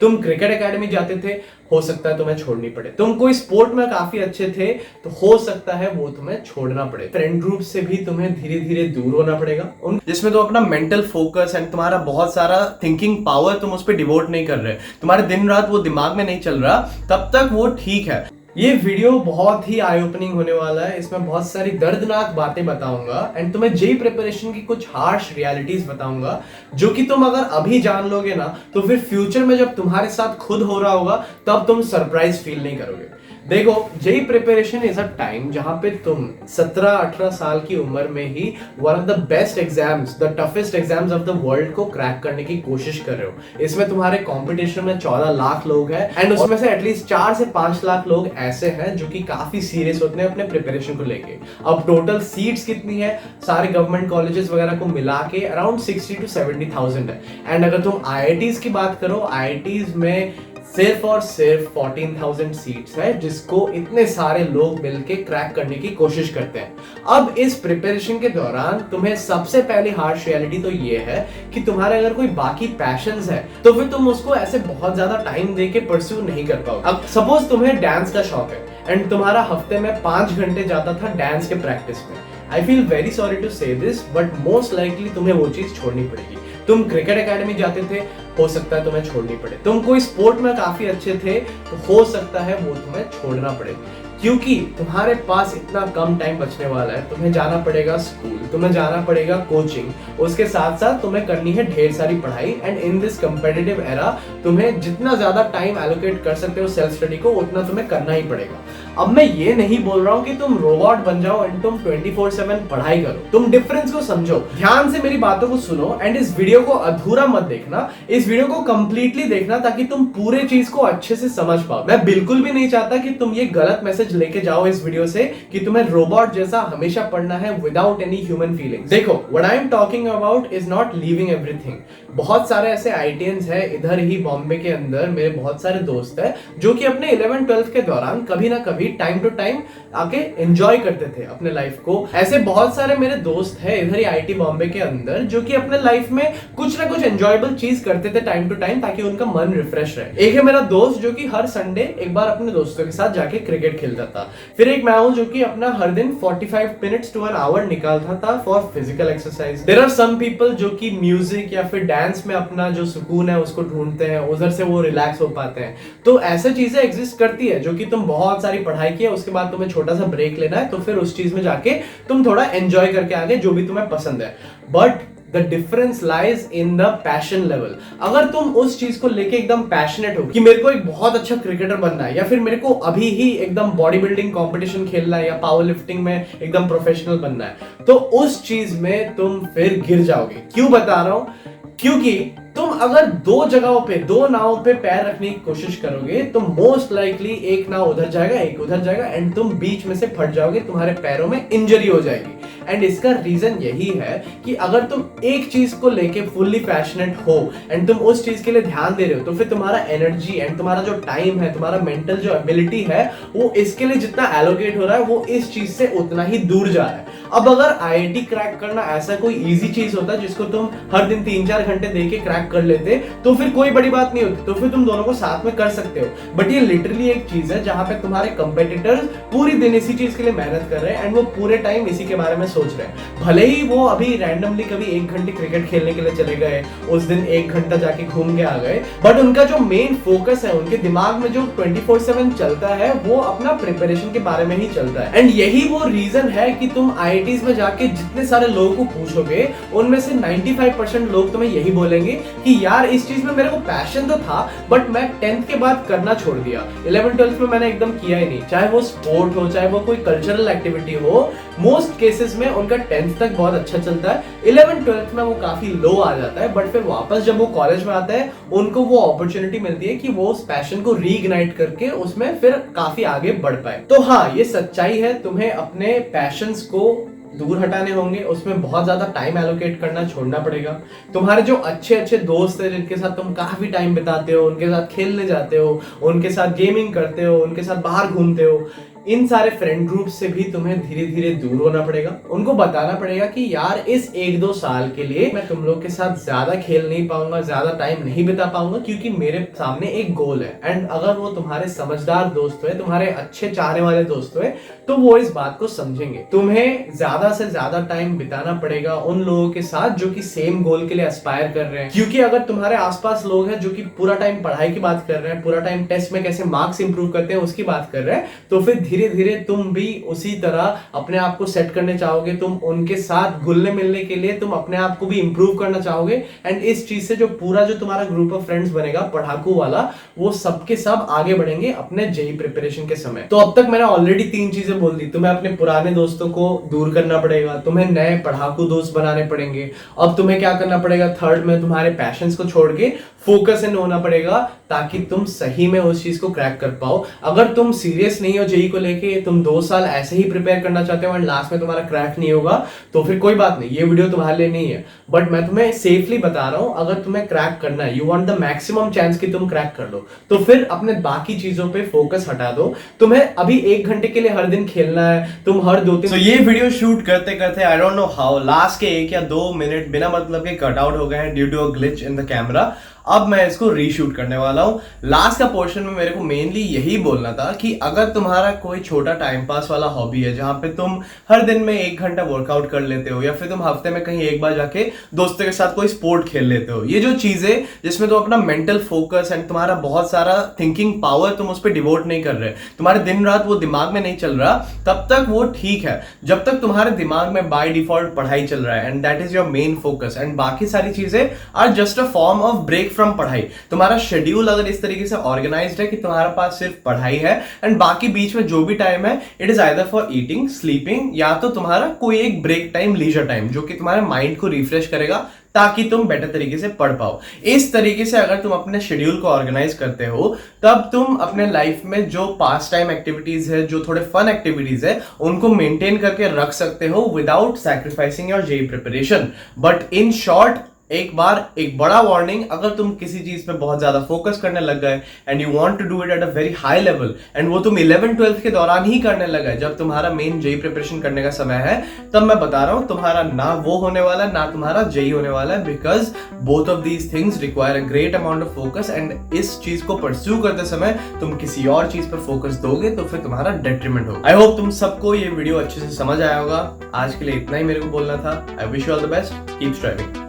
तुम cricket academy जाते थे, हो सकता है तुम्हें छोड़नी पड़े। तुम कोई स्पोर्ट में काफी अच्छे थे, तो हो सकता है वो तुम्हें छोड़ना पड़े। फ्रेंड ग्रुप से भी तुम्हें धीरे धीरे दूर होना पड़ेगा, जिसमें तुम अपना मेंटल फोकस एंड तुम्हारा बहुत सारा थिंकिंग पावर तुम उस पर डिवोट नहीं कर रहे, तुम्हारे दिन रात वो दिमाग में नहीं चल रहा, तब तक वो ठीक है। ये वीडियो बहुत ही आई ओपनिंग होने वाला है। इसमें बहुत सारी दर्दनाक बातें बताऊंगा एंड तुम्हें जेई प्रिपरेशन की कुछ हार्श रियलिटीज बताऊंगा, जो कि तुम अगर अभी जान लोगे ना, तो फिर फ्यूचर में जब तुम्हारे साथ खुद हो रहा होगा तब तुम सरप्राइज फील नहीं करोगे। देखो, JEE preparation is a time जहां पे तुम 17-18 साल की उम्र में ही one of the best exams, the toughest exams of the world को क्रैक करने की कोशिश कर रहे हो। इसमें तुम्हारे कंपटीशन में 14 लाख लोग हैं एंड उसमें से एटलीस्ट 4 से 5 लाख लोग ऐसे हैं जो कि काफी सीरियस होते हैं अपने प्रिपरेशन को लेके। अब टोटल सीट्स कितनी है सारे गवर्नमेंट कॉलेजेस वगैरह को मिला के अराउंड 60 to 70,000 है। एंड अगर तुम आईआईटीज की बात करो, आईआईटीज में सिर्फ और सिर्फ 14,000 सीट्स है, जिसको इतने सारे लोग मिलके क्रैक करने की कोशिश करते हैं। अब इस प्रिपरेशन के दौरान तुम्हें सबसे पहली हार्श रियलिटी तो ये है कि तुम्हारे अगर कोई बाकी पैशंस है तो फिर तुम उसको ऐसे बहुत ज्यादा टाइम देके परस्यू नहीं कर पाओगे। अब सपोज तुम्हें डांस का शौक है एंड तुम्हारा हफ्ते में 5 घंटे जाता था डांस के प्रैक्टिस में। I feel very sorry to say this, but most likely तुम्हें वो चीज छोड़नी पड़ेगी। तुम क्रिकेट एकेडमी जाते थे, हो सकता है तुम्हें छोड़नी पड़े। तुम कोई स्पोर्ट में काफी अच्छे थे, तो हो सकता है वो तुम्हें छोड़ना पड़े, क्योंकि तुम्हारे पास इतना कम टाइम बचने वाला है। तुम्हें जाना पड़ेगा स्कूल, तुम्हें जाना पड़ेगा कोचिंग, उसके साथ साथ तुम्हें करनी है ढेर सारी पढ़ाई। And in this competitive era तुम्हें जितना ज्यादा टाइम एलोकेट कर सकते हो सेल्फ स्टडी को, उतना तुम्हें करना ही पड़ेगा। अब मैं ये नहीं बोल रहा हूँ कि तुम रोबोट बन जाओ एंड तुम 24/7 पढ़ाई करो। तुम डिफरेंस को समझो, ध्यान से मेरी बातों को सुनो एंड इस वीडियो को अधूरा मत देखना, इस वीडियो को कंप्लीटली देखना ताकि तुम पूरे चीज को अच्छे से समझ पाओ। मैं बिल्कुल भी नहीं चाहता कि तुम ये गलत मैसेज लेके जाओ इस वीडियो से कि तुम्हें रोबोट जैसा हमेशा पढ़ना है विदाउट एनी ह्यूमन फीलिंग्स। देखो, what I am talking about is not leaving everything. बहुत सारे ऐसे आईटीएंस हैं इधर ही बॉम्बे के अंदर, मेरे बहुत सारे दोस्त हैं जो कि अपने 11-12 के दौरान कभी ना कभी टाइम टू टाइम आके एंजॉय करते थे अपने लाइफ को। ऐसे बहुत सारे मेरे दोस्त हैं इधर ही आईटी बॉम्बे के अंदर जो कि अपने लाइफ में कुछ ना कुछ एंजॉयबल चीज करते थे टाइम टू टाइम, ताकि उनका मन रिफ्रेश रहे। एक है मेरा दोस्त जो कि हर संडे एक बार अपने दोस्तों के साथ जाके क्रिकेट खेलता था। फिर एक मैं हूं जो कि अपना हर दिन 45 मिनट्स to 1 hour निकालता था for physical exercise. There are some people जो कि म्यूजिक या फिर डांस में अपना जो सुकून है उसको ढूंढते हैं, उधर से वो रिलैक्स हो पाते हैं। तो ऐसे चीजें एग्जिस्ट करती है जो कि तुम बहुत सारी पढ़ाई की है, उसके बाद तुम्हें छोटा सा ब्रेक लेना है, तो फिर उस चीज में जाके तुम थोड़ा एंजॉय करके आगे जो भी तुम्हें पसंद है। But The difference lies in the passion level। अगर तुम उस चीज को लेके एकदम पैशनेट हो कि मेरे को एक बहुत अच्छा क्रिकेटर बनना है, या फिर मेरे को अभी ही एकदम बॉडी बिल्डिंग कंपटीशन खेलना है, या पावर लिफ्टिंग में एकदम प्रोफेशनल बनना है, तो उस चीज में तुम फिर गिर जाओगे। क्यों बता रहा हूं? क्योंकि तुम अगर दो जगहों पे, दो नावों पे पैर रखने की कोशिश करोगे तो मोस्ट लाइकली एक नाव उधर जाएगा, एक उधर जाएगा एंड तुम बीच में से फट जाओगे, तुम्हारे पैरों में इंजरी हो जाएगी। एंड इसका रीजन यही है कि अगर तुम एक चीज को लेके फुल्ली पैशनेट हो एंड तुम उस चीज के लिए ध्यान दे रहे हो, तो फिर तुम्हारा एनर्जी एंड तुम्हारा जो टाइम है, तुम्हारा मेंटल जो एबिलिटी है, वो इसके लिए जितना एलोकेट हो रहा है वो इस चीज से उतना ही दूर जा रहा है। अब अगर आईआईटी क्रैक करना ऐसा कोई इजी चीज होता जिसको तुम हर दिन 3-4 घंटे देके क्रैक कर लेते, तो फिर कोई बड़ी बात नहीं होती, तो फिर तुम दोनों को साथ में कर सकते हो। बट ये लिटरली एक चीज है जहां पे तुम्हारे कंपेटिटर्स पूरी दिन इसी चीज के लिए मेहनत कर रहे हैं एंड वो पूरे टाइम इसी के बारे में सोच रहे हैं। भले ही वो अभी रैंडमली कभी 1 घंटे क्रिकेट खेलने के लिए चले गए, उस दिन 1 घंटा जाके घूम के आ गए, बट उनका जो मेन फोकस है, उनके दिमाग में जो 24/7 चलता है, वो अपना प्रिपरेशन के बारे में ही चलता है। एंड यही वो रीजन है कि तुम आईआईटीज में जाके जितने सारे लोगों को पूछोगे, उनमें से 95% लोग तुम्हें यही बोलेंगे कि यार इस चीज में मेरे को पैशन तो था, बट मैं 10th के बाद करना छोड़ दिया, 11-12 में मैंने एकदम किया ही नहीं। चाहे वो स्पोर्ट हो, चाहे वो कोई कल्चरल एक्टिविटी हो, मोस्ट केसेस में उनका 10th तक बहुत अच्छा चलता है, 11-12 में वो काफी लो आ जाता है, बट फिर वापस जब वो कॉलेज में आता है, उनको वो अपॉर्चुनिटी मिलती है कि वो उस पैशन को रीइग्नाइट करके उसमें फिर काफी आगे बढ़ पाए। तो हाँ, ये सच्चाई है, तुम्हें अपने पैशंस को दूर हटाने होंगे, उसमें बहुत ज्यादा टाइम एलोकेट करना छोड़ना पड़ेगा। तुम्हारे जो अच्छे अच्छे दोस्त हैं जिनके साथ तुम काफी टाइम बिताते हो, उनके साथ खेलने जाते हो, उनके साथ गेमिंग करते हो, उनके साथ बाहर घूमते हो, इन सारे फ्रेंड ग्रुप से भी तुम्हें धीरे धीरे दूर होना पड़ेगा। उनको बताना पड़ेगा कि यार इस 1-2 साल के लिए मैं तुम लोग के साथ ज्यादा खेल नहीं पाऊंगा, ज्यादा टाइम नहीं बिता पाऊंगा, क्योंकि मेरे सामने एक गोल है। एंड अगर वो तुम्हारे समझदार दोस्त हुए, तुम्हारे अच्छे चाहने वाले दोस्त हुए, तो वो इस बात को समझेंगे। तुम्हें ज्यादा से ज्यादा टाइम बिताना पड़ेगा उन लोगों के साथ जो कि सेम गोल के लिए एस्पायर कर रहे हैं। क्योंकि अगर तुम्हारे आसपास लोग हैं जो कि पूरा टाइम पढ़ाई की बात कर रहे हैं, पूरा टाइम टेस्ट में कैसे मार्क्स इंप्रूव करते हैं उसकी बात कर रहे हैं, तो फिर धीरे धीरे तुम भी उसी तरह अपने आप को सेट करने चाहोगे। तुम उनके साथ घुलने मिलने के लिए तुम अपने आप को भी इंप्रूव करना चाहोगे। एंड इस चीज से जो तुम्हारा ग्रुप ऑफ फ्रेंड्स बनेगा पढ़ाकू वाला, वो सबके सब आगे बढ़ेंगे अपने जेई प्रिपरेशन के समय। तो अब तक मैंने ऑलरेडी 3 चीजें बोल दी। तुम्हें अपने पुराने दोस्तों को दूर करना पड़ेगा, तुम्हें नए पढ़ाकू दोस्त बनाने पड़ेंगे। अब तुम्हें क्या करना पड़ेगा, थर्ड में तुम्हारे पैशंस को छोड़ के फोकस इन होना पड़ेगा, ताकि तुम सही में उस चीज को क्रैक कर पाओ। अगर तुम सीरियस नहीं हो जेई को लेके, तुम 2 साल ऐसे ही प्रिपेयर करना चाहते हो एंड लास्ट में तुम्हारा क्रैक नहीं होगा, तो फिर कोई बात नहीं, ये वीडियो तुम्हारे लिए नहीं है। बट मैं तुम्हें सेफली बता रहा हूं, अगर तुम्हें क्रैक करना है, you want the maximum chance कि तुम क्रैक कर लो, तो फिर अपने बाकी चीजों पे फोकस हटा दो। तुम्हें अभी 1 घंटे के लिए हर दिन खेलना है, तुम हर 2-3 ये वीडियो शूट करते करते I don't know how last के 1 या 2 मिनट बिना मतलब के कट आउट हो गए हैं due to a glitch in the camera. अब मैं इसको रीशूट करने वाला हूं। लास्ट का पोर्शन में मेरे को मेनली यही बोलना था कि अगर तुम्हारा कोई छोटा टाइम पास वाला हॉबी है जहां पे तुम हर दिन में 1 घंटा वर्कआउट कर लेते हो, या फिर तुम हफ्ते में कहीं एक बार जाके दोस्तों के साथ कोई स्पोर्ट खेल लेते हो, ये जो चीजें जिसमें तुम अपना मेंटल फोकस एंड तुम्हारा बहुत सारा थिंकिंग पावर तुम उस पर डिवोट नहीं कर रहे, तुम्हारे दिन रात वो दिमाग में नहीं चल रहा, तब तक वो ठीक है। जब तक तुम्हारे दिमाग में बाय डिफॉल्ट पढ़ाई चल रहा है and that is your main focus, and बाकी सारी चीजें are just a form of break from पढ़ाई। तुम्हारा शेड्यूल अगर इस तरीके से ऑर्गेनाइज्ड है कि तुम्हारे पास सिर्फ पढ़ाई है एंड बाकी बीच में जो भी टाइम है it is either for eating, sleeping, या तो तुम्हारा कोई एक ब्रेक टाइम, लीजर टाइम, जो कि तुम्हारे माइंड को रिफ्रेश करेगा ताकि तुम बेटर तरीके से पढ़ पाओ। इस तरीके से अगर तुम अपने शेड्यूल को ऑर्गेनाइज करते हो, तब तुम अपने लाइफ में जो पास टाइम एक्टिविटीज है, जो थोड़े फन एक्टिविटीज है, उनको मेंटेन करके रख सकते हो without sacrificing your JEE preparation. But in short, एक बड़ा वार्निंग, अगर तुम किसी चीज पे बहुत ज्यादा फोकस करने लग गए and you want to do it at a very high level, and वो तुम 11-12 के दौरान ही करने लगे जब तुम्हारा मेन जेई प्रिपरेशन करने का समय है, तब मैं बता रहा हूं तुम्हारा ना वो होने वाला है, ना तुम्हारा जेई होने वाला है, because both of these things require a great amount of focus. And इस चीज को परस्यू करते समय तुम किसी और चीज पर फोकस दोगे तो फिर तुम्हारा डेट्रीमेंट होगा। आई होप तुम सबको ये वीडियो अच्छे से समझ आया होगा। आज के लिए इतना ही मेरे को बोलना था। I wish you all the best, keep striving.